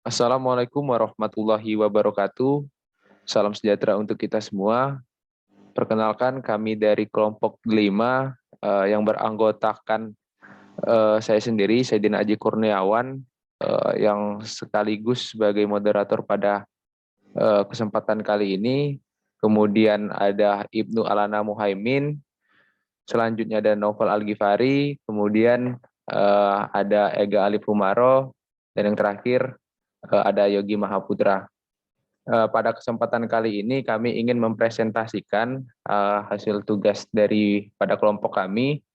Assalamualaikum warahmatullahi wabarakatuh. Salam sejahtera untuk kita semua. Perkenalkan kami dari kelompok 5 yang beranggotakan saya sendiri, Saidina Aji Kurniawan, yang sekaligus sebagai moderator pada kesempatan kali ini. Kemudian ada Ibnu Alana Muhaimin, selanjutnya ada Novel Al-Ghifari, kemudian ada Ega Alif Umaro, dan yang terakhir ada Yogi Mahaputra. Pada kesempatan kali ini kami ingin mempresentasikan hasil tugas dari pada kelompok kami,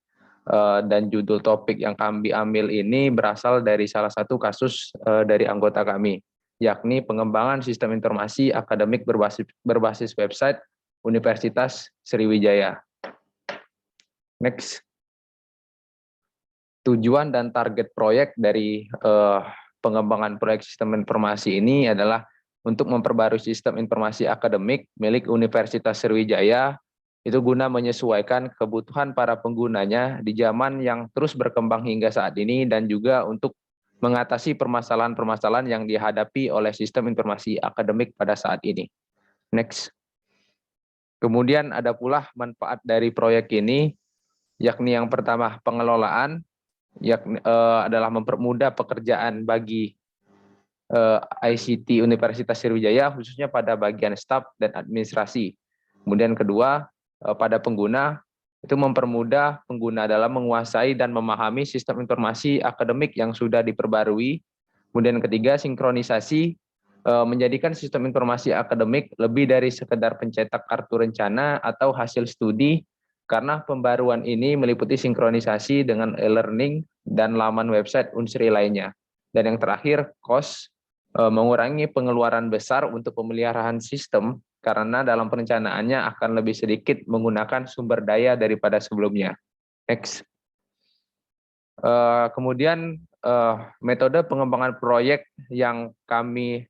dan judul topik yang kami ambil ini berasal dari salah satu kasus dari anggota kami, yakni pengembangan sistem informasi akademik berbasis website Universitas Sriwijaya. Next. Tujuan dan target proyek dari pengembangan proyek sistem informasi ini adalah untuk memperbarui sistem informasi akademik milik Universitas Sriwijaya, itu guna menyesuaikan kebutuhan para penggunanya di zaman yang terus berkembang hingga saat ini, dan juga untuk mengatasi permasalahan-permasalahan yang dihadapi oleh sistem informasi akademik pada saat ini. Next. Kemudian ada pula manfaat dari proyek ini, yakni yang pertama pengelolaan, yakni adalah mempermudah pekerjaan bagi ICT Universitas Sriwijaya, khususnya pada bagian staf dan administrasi. Kemudian kedua, pada pengguna, itu mempermudah pengguna dalam menguasai dan memahami sistem informasi akademik yang sudah diperbarui. Kemudian ketiga, sinkronisasi, menjadikan sistem informasi akademik lebih dari sekedar pencetak kartu rencana atau hasil studi, karena pembaruan ini meliputi sinkronisasi dengan e-learning dan laman website Unsri lainnya. Dan yang terakhir, cost, mengurangi pengeluaran besar untuk pemeliharaan sistem, karena dalam perencanaannya akan lebih sedikit menggunakan sumber daya daripada sebelumnya. Next. Kemudian metode pengembangan proyek yang kami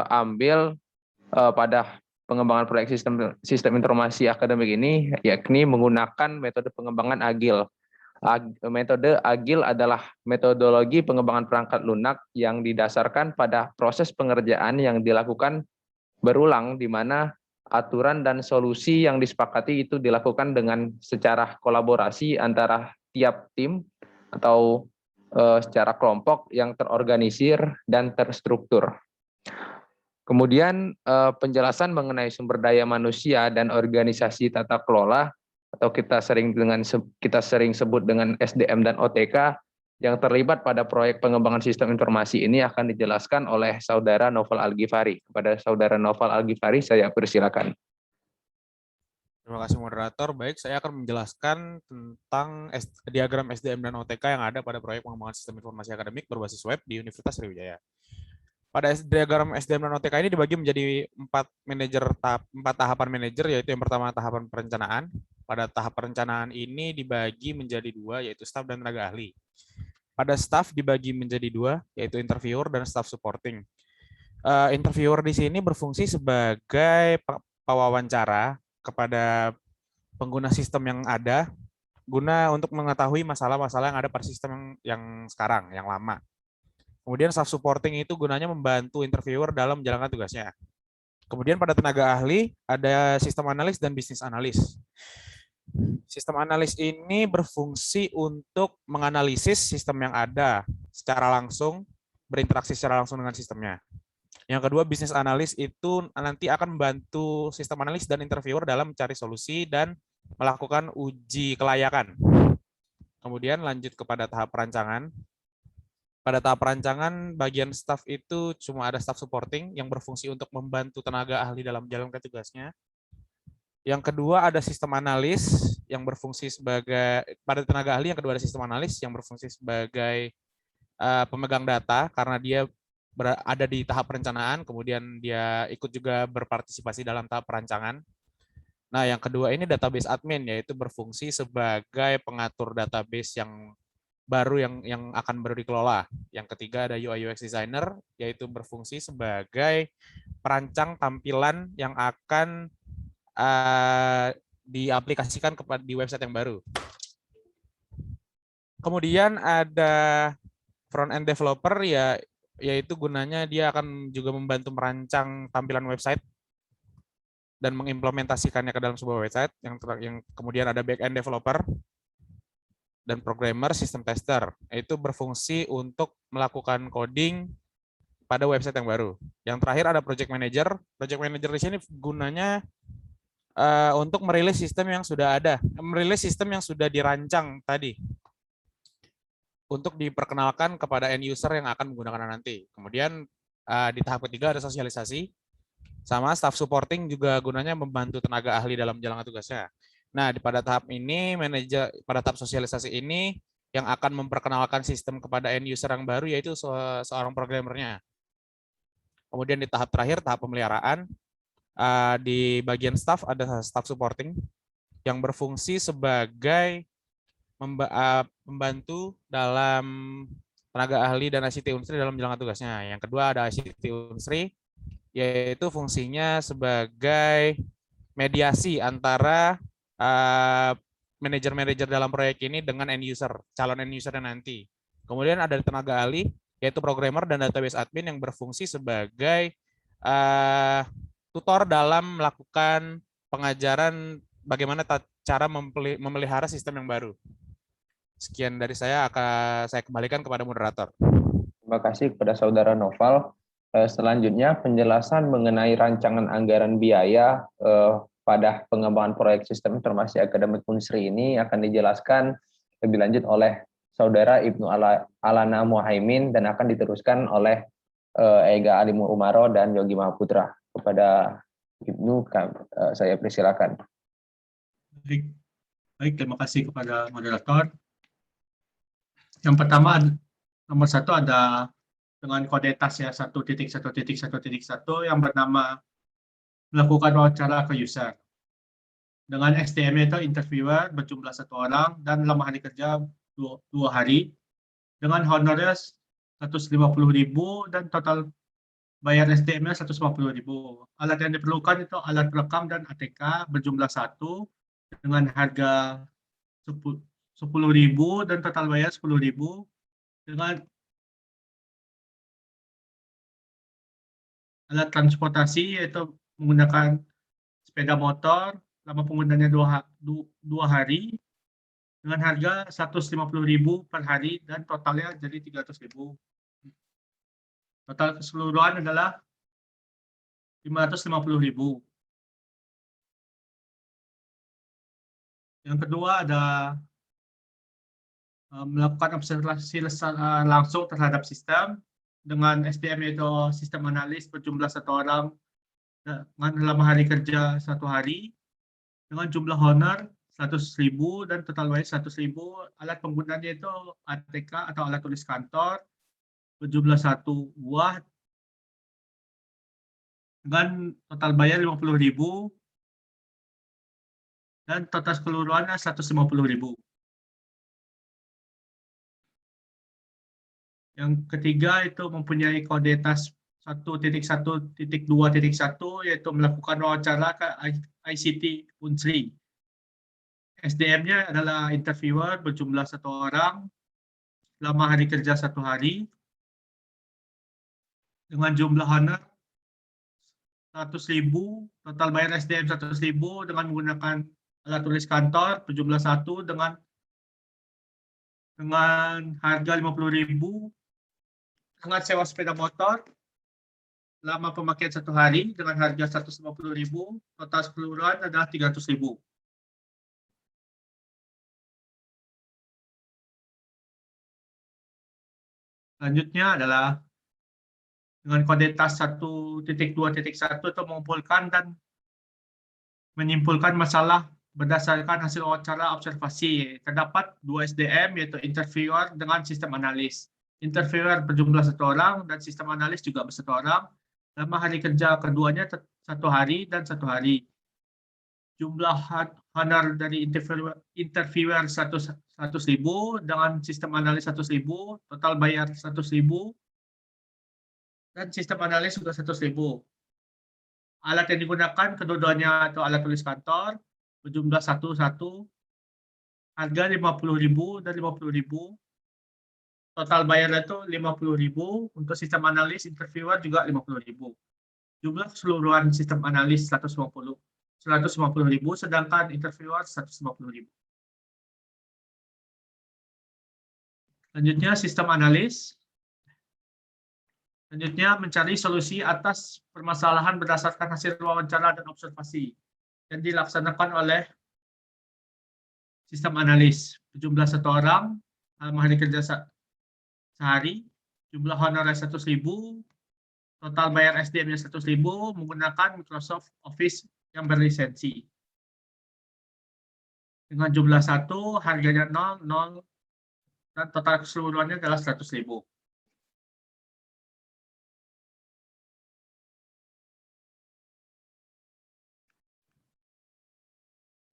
ambil pada pengembangan proyek sistem informasi akademik ini, yakni menggunakan metode pengembangan agil. Metode agil adalah metodologi pengembangan perangkat lunak yang didasarkan pada proses pengerjaan yang dilakukan berulang, di mana aturan dan solusi yang disepakati itu dilakukan dengan secara kolaborasi antara tiap tim atau secara kelompok yang terorganisir dan terstruktur. Kemudian penjelasan mengenai sumber daya manusia dan organisasi tata kelola, atau kita sering sebut dengan SDM dan OTK, yang terlibat pada proyek pengembangan sistem informasi ini akan dijelaskan oleh Saudara Novel Al-Ghifari. Kepada Saudara Novel Al-Ghifari, saya persilakan. Terima kasih moderator. Baik, saya akan menjelaskan tentang diagram SDM dan OTK yang ada pada proyek pengembangan sistem informasi akademik berbasis web di Universitas Sriwijaya. Pada diagram SDM dan OTK ini dibagi menjadi 4 tahapan manajer, yaitu yang pertama tahapan perencanaan. Pada tahap perencanaan ini dibagi menjadi 2, yaitu staf dan tenaga ahli. Pada staf dibagi menjadi 2, yaitu interviewer dan staf supporting. Interviewer di sini berfungsi sebagai pewawancara kepada pengguna sistem yang ada, guna untuk mengetahui masalah-masalah yang ada pada sistem yang sekarang, yang lama. Kemudian staff supporting itu gunanya membantu interviewer dalam menjalankan tugasnya. Kemudian pada tenaga ahli ada sistem analis dan bisnis analis. Sistem analis ini berfungsi untuk menganalisis sistem yang ada secara langsung, berinteraksi secara langsung dengan sistemnya. Yang kedua, bisnis analis itu nanti akan membantu sistem analis dan interviewer dalam mencari solusi dan melakukan uji kelayakan. Kemudian lanjut kepada tahap perancangan. Pada tahap perancangan, bagian staff itu cuma ada staff supporting yang berfungsi untuk membantu tenaga ahli dalam menjalankan tugasnya. Yang kedua ada sistem analis yang berfungsi sebagai, pada tenaga ahli yang kedua ada sistem analis yang berfungsi sebagai pemegang data, karena dia ada di tahap perencanaan, kemudian dia ikut juga berpartisipasi dalam tahap perancangan. Nah, yang kedua ini database admin, yaitu berfungsi sebagai pengatur database yang baru yang akan baru dikelola. Yang ketiga ada UI UX designer, yaitu berfungsi sebagai perancang tampilan yang akan diaplikasikan di website yang baru. Kemudian ada front end developer, yaitu gunanya dia akan juga membantu merancang tampilan website dan mengimplementasikannya ke dalam sebuah website, yang kemudian ada back-end developer dan programmer, sistem tester. Itu berfungsi untuk melakukan coding pada website yang baru. Yang terakhir ada project manager. Project manager di sini gunanya untuk merilis sistem yang sudah ada, merilis sistem yang sudah dirancang tadi untuk diperkenalkan kepada end user yang akan menggunakan nanti. Kemudian di tahap ketiga ada sosialisasi, sama staff supporting juga gunanya membantu tenaga ahli dalam menjalankan tugasnya. Nah, pada tahap ini, pada tahap sosialisasi ini yang akan memperkenalkan sistem kepada end user yang baru yaitu seorang programmernya. Kemudian di tahap terakhir, tahap pemeliharaan, di bagian staff ada staff supporting yang berfungsi sebagai membantu dalam tenaga ahli dan ICT Unsri dalam menjalankan tugasnya. Yang kedua ada ICT Unsri, yaitu fungsinya sebagai mediasi antara manajer-manajer dalam proyek ini dengan end user, calon end user nanti. Kemudian ada tenaga ahli, yaitu programmer dan database admin yang berfungsi sebagai tutor dalam melakukan pengajaran bagaimana cara memelihara sistem yang baru. Sekian dari saya, akan saya kembalikan kepada moderator. Terima kasih kepada Saudara Noval. Selanjutnya penjelasan mengenai rancangan anggaran biaya pada pengembangan proyek sistem informasi akademik Unsri ini akan dijelaskan lebih lanjut oleh Saudara Ibnu Alana Muhaimin dan akan diteruskan oleh Ega Alimur Umaro dan Yogi Mahaputra. Kepada Ibnu, saya persilakan. Baik, terima kasih kepada moderator. Yang pertama, nomor 1 ada dengan kode tas ya 1.1.1.1 yang bernama melakukan wawancara ke user. Dengan SDM itu interviewer berjumlah 1 orang dan lama hari kerja 2 hari dengan honornya 150.000 dan total bayar SDM-nya 150.000. Alat yang diperlukan itu alat perekam dan ATK berjumlah 1 dengan harga 10.000 dan total bayar 10.000 dengan alat transportasi yaitu menggunakan sepeda motor, lama penggunaannya 2 hari dengan harga 150.000 per hari dan totalnya jadi 300.000. Total keseluruhan adalah 550.000. Yang kedua ada melakukan observasi langsung terhadap sistem dengan SDM yaitu sistem analis berjumlah 1 orang dengan lama hari kerja 1 hari dengan jumlah honor 100.000 dan total bayar 100.000. Alat penggunaannya itu ATK atau alat tulis kantor berjumlah 1 buah dengan total bayar 50.000 dan total keseluruhannya 150.000. Yang ketiga itu mempunyai kode tas 1.1.2.1 yaitu melakukan wawancara ke ICT Unsri. SDM-nya adalah interviewer berjumlah 1 orang, lama hari kerja 1 hari, dengan jumlah honor 100.000, total bayar SDM 100.000 dengan menggunakan alat tulis kantor berjumlah 1 dengan harga 50.000, dengan sewa sepeda motor lama pemakaian 1 hari dengan harga 150.000, total keseluruhan adalah 300.000. Selanjutnya adalah dengan kode tas 1.2.1 itu mengumpulkan dan menyimpulkan masalah berdasarkan hasil wawancara observasi. Terdapat 2 SDM yaitu interviewer dengan sistem analis. Interviewer berjumlah 1 orang dan sistem analis juga 1 orang. Lama hari kerja keduanya 1 hari dan 1 hari. Jumlah honor dari interviewer 100.000 dengan sistem analis 100.000, total bayar 100.000 dan sistem analis juga 100.000. Alat yang digunakan kedua-duanya atau alat tulis kantor berjumlah 1, harga 50.000 dan 50.000 total bayarnya itu 50.000, untuk sistem analis interviewer juga 50.000. Jumlah keseluruhan sistem analis 150.000, sedangkan interviewer 150.000. Selanjutnya sistem analis. Selanjutnya mencari solusi atas permasalahan berdasarkan hasil wawancara dan observasi yang dilaksanakan oleh sistem analis. Jumlah 1 orang, hari kerja sehari, jumlah honorer 100.000, total bayar SDM-nya 100.000 menggunakan Microsoft Office yang berlisensi. Dengan jumlah 1, harganya 0, dan total keseluruhannya adalah 100.000.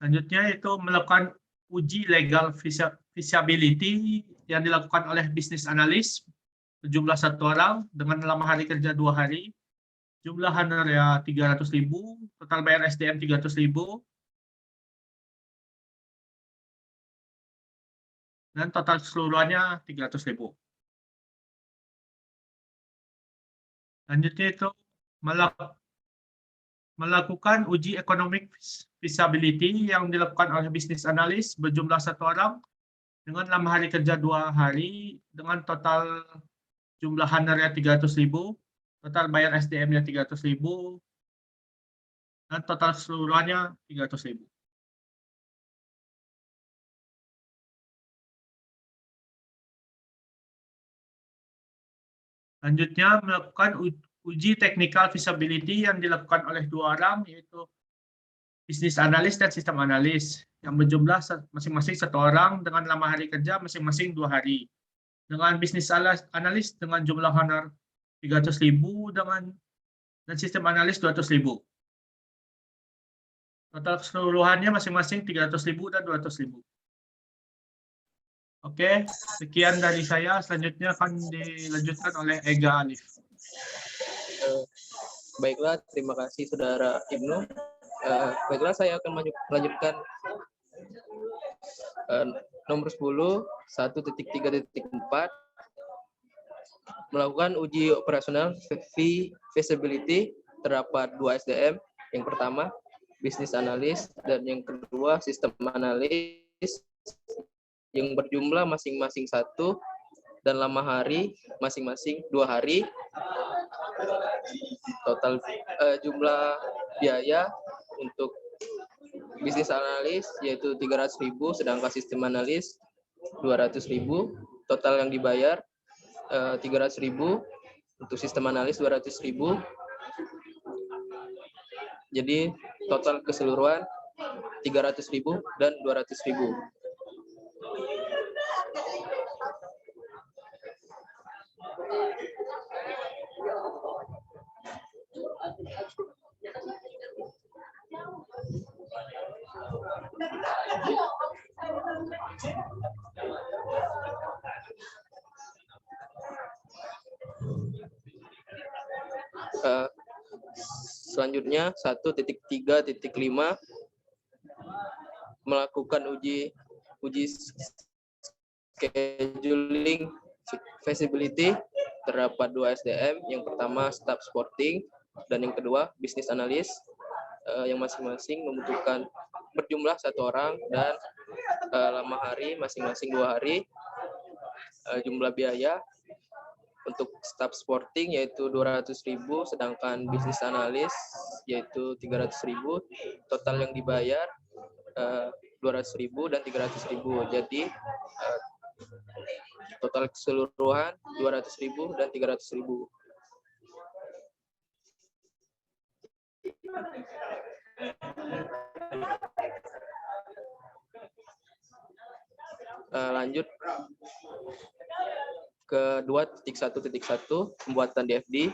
Selanjutnya itu melakukan uji legal feasibility yang dilakukan oleh bisnis analis, jumlah 1 orang dengan lama hari kerja 2 hari, jumlah honorer ya 300.000, total bayar SDM 300.000, dan total keseluruhannya 300.000. Selanjutnya itu melakukan uji economic feasibility yang dilakukan oleh bisnis analis berjumlah 1 orang dengan lama hari kerja 2 hari dengan total jumlah honorer 300.000, total bayar SDM-nya 300.000, dan total keseluruhannya 300.000. Selanjutnya melakukan uji technical feasibility yang dilakukan oleh 2 orang, yaitu bisnis analis dan sistem analis, yang berjumlah masing-masing 1 orang dengan lama hari kerja masing-masing 2 hari. Dengan bisnis analis dengan jumlah honor 300.000 dan sistem analis 200.000. Total keseluruhannya masing-masing 300.000 dan 200.000. Oke, sekian dari saya. Selanjutnya akan dilanjutkan oleh Ega Alif. Baiklah, terima kasih Saudara Ibnu. Baiklah, saya akan melanjutkan nomor 10, 1.3.4, melakukan uji operasional feasibility. Terdapat 2 SDM. Yang pertama, bisnis analis, dan yang kedua, sistem analis, yang berjumlah masing-masing 1 dan lama hari masing-masing 2 hari. Total jumlah biaya untuk bisnis analis yaitu 300.000, sedangkan sistem analis 200.000. Total yang dibayar 300.000, untuk sistem analis 200.000. Jadi total keseluruhan 300.000 dan 200.000. Selanjutnya 1.3.5, melakukan uji scheduling feasibility. Terdapat 2 SDM, yang pertama staff sporting dan yang kedua bisnis analis, yang masing-masing membutuhkan berjumlah 1 orang dan lama hari masing-masing 2 hari. Jumlah biaya untuk staff sporting yaitu 200.000, sedangkan bisnis analis yaitu 300.000. Total yang dibayar 200.000 dan 300.000. Jadi total keseluruhan 200.000 dan 300.000. Lanjut ke 2.1.1, pembuatan DFD.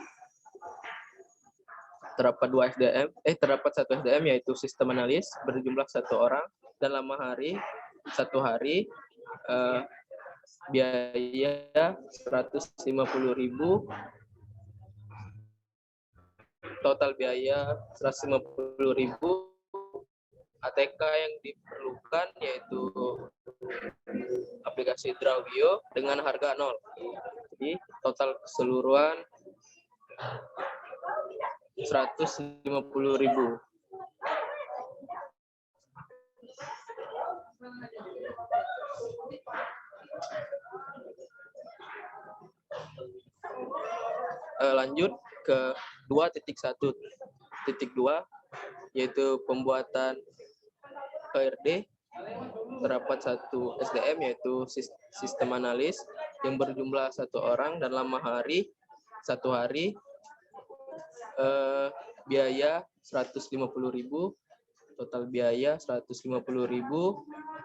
Terdapat 1 SDM yaitu sistem analis berjumlah 1 orang dan lama hari 1 hari. Biaya 150.000. Total biaya 150.000 ATK yang diperlukan yaitu aplikasi Drawio dengan harga 0. Jadi total keseluruhan 150.000. Lanjut ke 2.1.2 yaitu pembuatan HRD. Terdapat satu SDM yaitu sistem analis yang berjumlah 1 orang dan lama hari 1 hari, biaya 150.000, total biaya 150.000.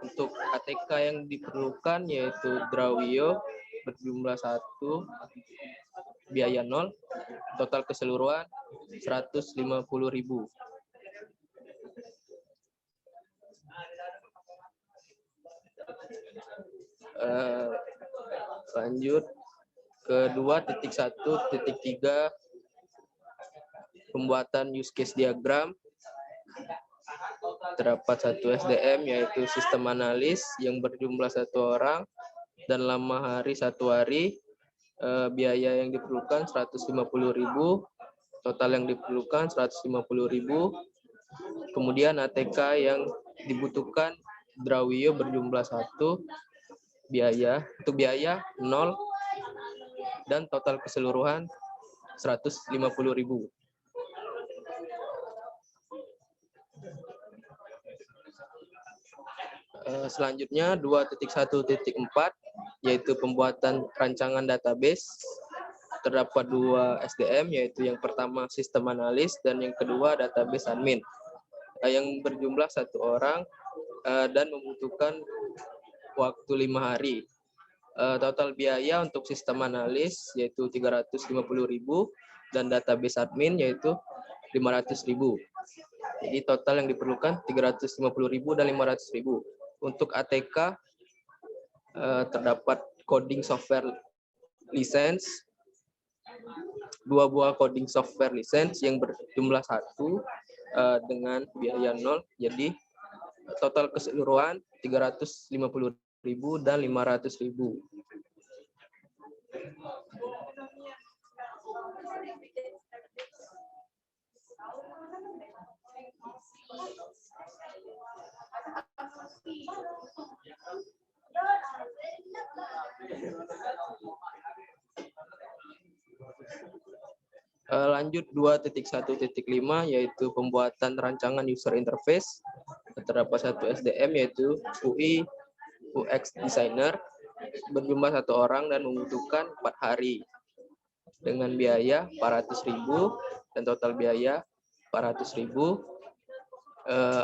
Untuk ATK yang diperlukan yaitu Drawio berjumlah 1, biaya 0, total keseluruhan 150.000. Lanjut ke 2.1.3 pembuatan use case diagram. Terdapat satu SDM yaitu sistem analis yang berjumlah 1 orang dan lama hari 1 hari, biaya yang diperlukan 150.000, total yang diperlukan 150.000. Kemudian ATK yang dibutuhkan Drawio berjumlah 1, untuk biaya 0 dan total keseluruhan 150.000. Selanjutnya 2.1.4 yaitu pembuatan rancangan database. Terdapat 2 SDM yaitu yang pertama sistem analis dan yang kedua database admin, yang berjumlah 1 orang dan membutuhkan waktu 5 hari. Total biaya untuk sistem analis yaitu 350.000 dan database admin yaitu 500.000. Jadi total yang diperlukan 350.000 dan 500.000. Untuk ATK terdapat coding software license, 2 buah coding software license yang berjumlah 1 dengan biaya 0. Jadi total keseluruhan 350.000 dan 500.000. Lanjut 2.1.5 yaitu pembuatan rancangan user interface. Terdapat satu SDM yaitu UI UX designer berjumlah 1 orang dan membutuhkan 4 hari dengan biaya 400.000 dan total biaya 400.000.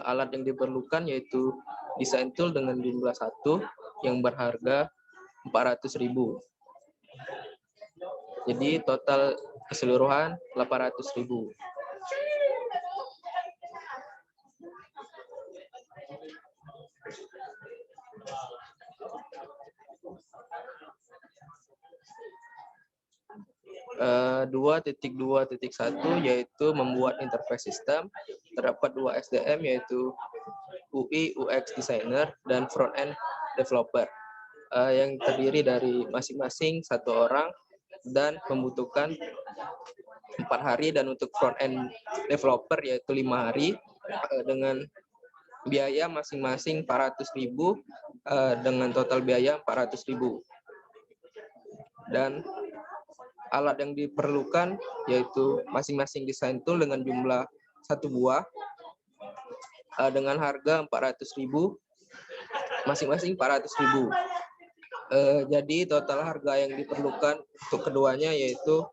Alat yang diperlukan yaitu design tool dengan jumlah 1 yang berharga 400.000. Jadi total keseluruhan 800.000. Uh, 2.2.1 yaitu membuat interface sistem. Terdapat 2 SDM yaitu UI UX designer dan front end developer, yang terdiri dari masing-masing 1 orang dan membutuhkan 4 hari, dan untuk front end developer yaitu 5 hari dengan biaya masing-masing 400.000 dengan total biaya 400.000. Dan alat yang diperlukan yaitu masing-masing design tool dengan jumlah 1 buah dengan harga 400.000, masing-masing 400.000. Jadi total harga yang diperlukan untuk keduanya yaitu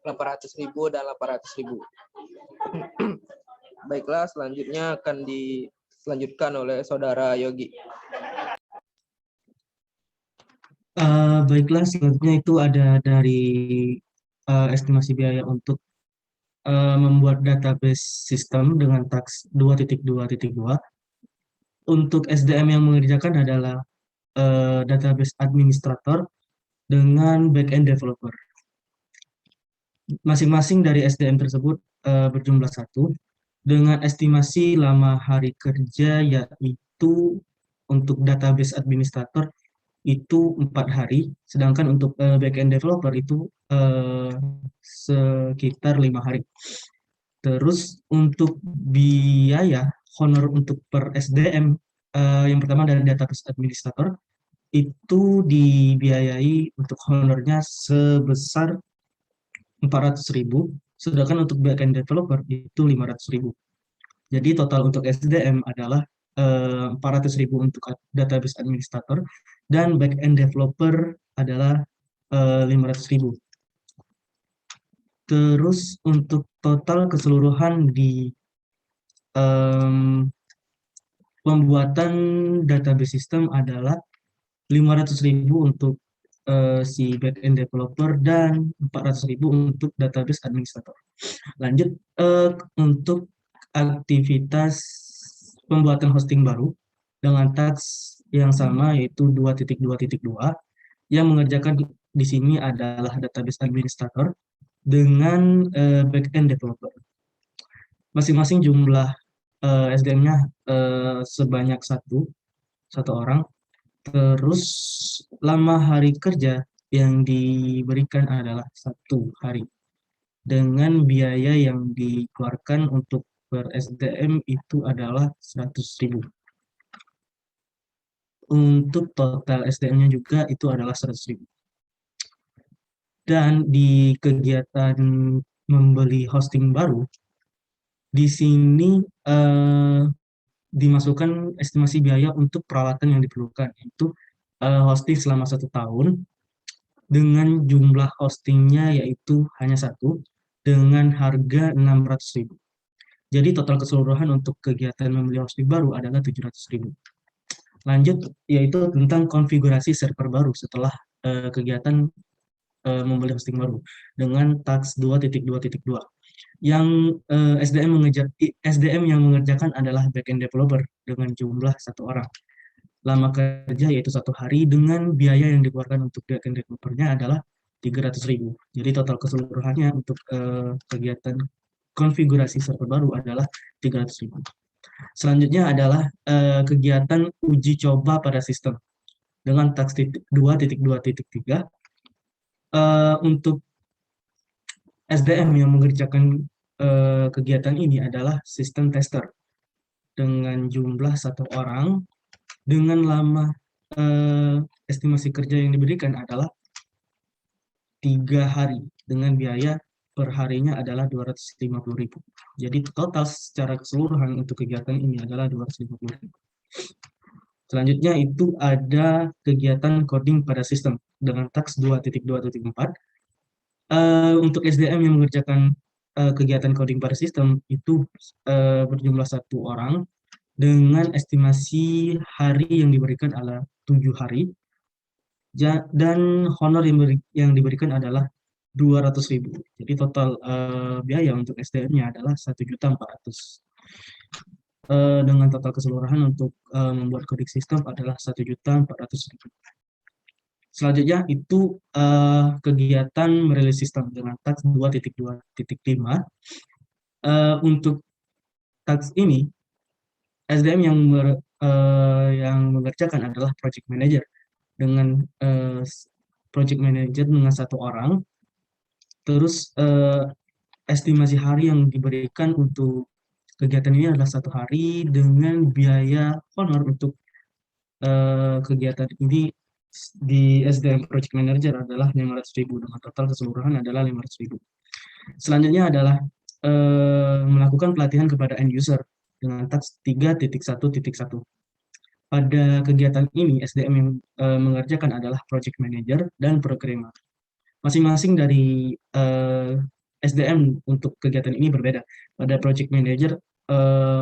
800.000 dan 800.000. Baiklah, selanjutnya akan dilanjutkan oleh Saudara Yogi. Baiklah, selanjutnya itu ada dari estimasi biaya untuk membuat database sistem dengan tax 2.2.2. Untuk SDM yang mengerjakan adalah database administrator dengan backend developer. Masing-masing dari SDM tersebut berjumlah 1 dengan estimasi lama hari kerja yaitu untuk database administrator itu 4 hari, sedangkan untuk backend developer itu sekitar 5 hari. Terus untuk biaya honor untuk per SDM, yang pertama dari database administrator itu dibiayai untuk honornya sebesar 400.000, sedangkan untuk backend developer itu 500.000. Jadi total untuk SDM adalah 400.000 untuk database administrator dan backend developer adalah 500.000. Terus untuk total keseluruhan di pembuatan database system adalah 500.000 untuk si backend developer dan 400.000 untuk database administrator. Lanjut untuk aktivitas pembuatan hosting baru dengan task yang sama yaitu 2.2.2 yang mengerjakan di sini adalah database administrator dengan backend developer. Masing-masing jumlah SDM-nya sebanyak satu orang. Terus lama hari kerja yang diberikan adalah 1 hari. Dengan biaya yang dikeluarkan untuk per SDM itu adalah 100.000. Untuk total SDM-nya juga itu adalah 100.000. Dan di kegiatan membeli hosting baru, di sini dimasukkan estimasi biaya untuk peralatan yang diperlukan, yaitu hosting selama 1 tahun dengan jumlah hostingnya yaitu hanya 1 dengan harga 600.000. Jadi total keseluruhan untuk kegiatan membeli hosting baru adalah 700.000. Lanjut yaitu tentang konfigurasi server baru setelah kegiatan membeli hosting baru dengan task 2.2.2 yang SDM yang mengerjakan adalah backend developer dengan jumlah 1 orang. Lama kerja yaitu 1 hari dengan biaya yang dikeluarkan untuk backend developernya adalah 300.000. Jadi total keseluruhannya untuk kegiatan konfigurasi server baru adalah 300.000. Selanjutnya adalah kegiatan uji coba pada sistem dengan task 2.2.3. Untuk SDM yang mengerjakan kegiatan ini adalah sistem tester dengan jumlah 1 orang dengan lama estimasi kerja yang diberikan adalah 3 hari dengan biaya per harinya adalah 250.000. Jadi total secara keseluruhan untuk kegiatan ini adalah 250.000. Selanjutnya itu ada kegiatan coding pada sistem dengan task 2.2.4. Untuk SDM yang mengerjakan kegiatan coding pada sistem itu berjumlah 1 orang dengan estimasi hari yang diberikan adalah 7 hari dan honor yang diberikan adalah 200.000. Jadi total biaya untuk SDM-nya adalah 1.400.000. Dengan total keseluruhan untuk membuat coding sistem adalah 1.400.000. Selanjutnya itu kegiatan merilis sistem dengan task 2.2.5. Untuk task ini SDM yang mengerjakan adalah project manager dengan project manager dengan 1 orang. Terus estimasi hari yang diberikan untuk kegiatan ini adalah 1 hari dengan biaya honor untuk kegiatan ini di SDM Project Manager adalah 500.000 dengan total keseluruhan adalah 500.000. Selanjutnya adalah melakukan pelatihan kepada end user dengan task 3.1.1. Pada kegiatan ini SDM yang mengerjakan adalah Project Manager dan Programmer. Masing-masing dari SDM untuk kegiatan ini berbeda. Pada Project Manager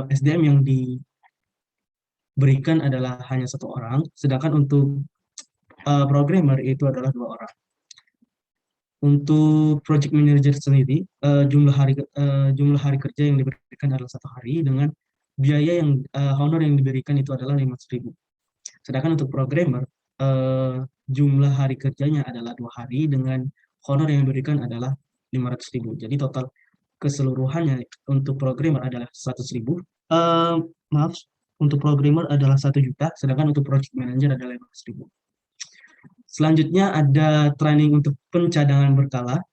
SDM yang diberikan adalah hanya 1 orang, sedangkan untuk programmer itu adalah 2 orang. Untuk project manager sendiri, jumlah hari kerja yang diberikan adalah 1 hari dengan biaya yang honor yang diberikan itu adalah 500.000. Sedangkan untuk programmer, jumlah hari kerjanya adalah 2 hari dengan honor yang diberikan adalah 500.000. Jadi total keseluruhannya untuk programmer adalah 100.000. Maaf, untuk programmer adalah 1 juta, sedangkan untuk project manager adalah 15.000. Selanjutnya ada training untuk pencadangan berkala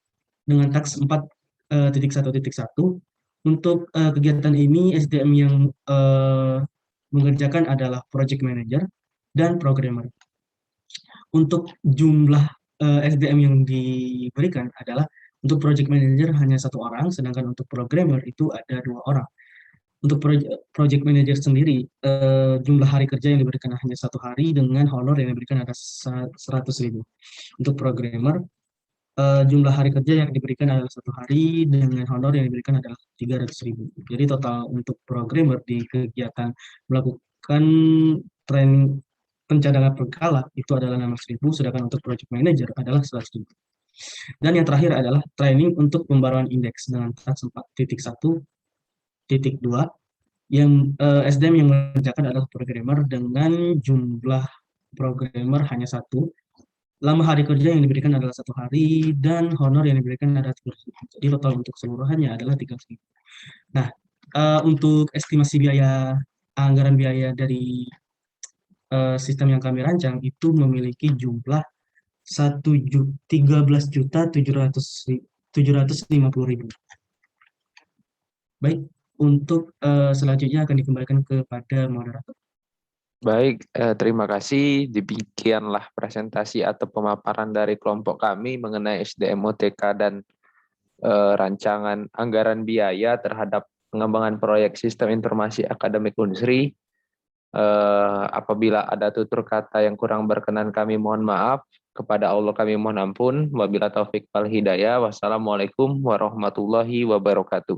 dengan taks 4.1.1. Untuk kegiatan ini SDM yang mengerjakan adalah project manager dan programmer. Untuk jumlah SDM yang diberikan adalah untuk project manager hanya 1 orang, sedangkan untuk programmer itu ada 2 orang. Untuk project manager sendiri, jumlah hari kerja yang diberikan hanya 1 hari dengan honor yang diberikan ada 100.000. Untuk programmer, jumlah hari kerja yang diberikan adalah 1 hari dengan honor yang diberikan adalah 300.000. Jadi total untuk programmer di kegiatan melakukan training pencadangan berkala itu adalah 16.000, sedangkan untuk project manager adalah 100.000. Dan yang terakhir adalah training untuk pembaruan indeks dengan taks 4.1.2 yang SDM yang mengerjakan adalah programmer dengan jumlah programmer hanya 1. Lama hari kerja yang diberikan adalah 1 hari dan honor yang diberikan adalah 300.000. Jadi total untuk keseluruhannya adalah 300.000. Nah, untuk estimasi biaya anggaran biaya dari sistem yang kami rancang itu memiliki jumlah 13.750.000. Baik, untuk selanjutnya akan dikembalikan kepada moderator. Baik, terima kasih. Demikianlah presentasi atau pemaparan dari kelompok kami mengenai SDM OTK dan rancangan anggaran biaya terhadap pengembangan proyek sistem informasi akademik Unsri. Apabila ada tutur kata yang kurang berkenan kami mohon maaf. Kepada Allah kami mohon ampun. Wabila taufik wal hidayah. Wassalamualaikum warahmatullahi wabarakatuh.